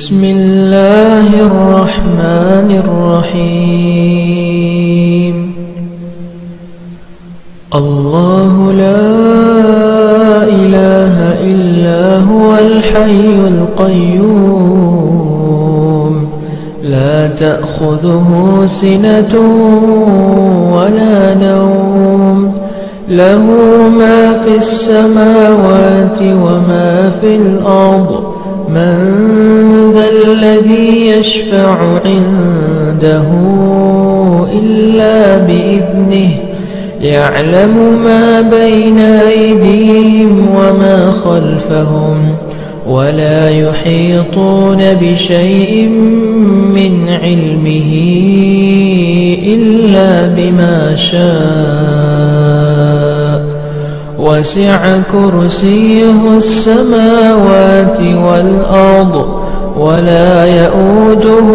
بسم الله الرحمن الرحيم. الله لا إله إلا هو الحي القيوم لا تأخذه سنة ولا نوم له ما في السماوات وما في الأرض من ذا الذي يشفع عنده إلا بإذنه يعلم ما بين أيديهم وما خلفهم ولا يحيطون بشيء من علمه إلا بما شاء وسع كرسيه السماوات والأرض ولا يؤوده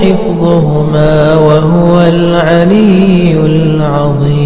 حفظهما وهو العلي العظيم.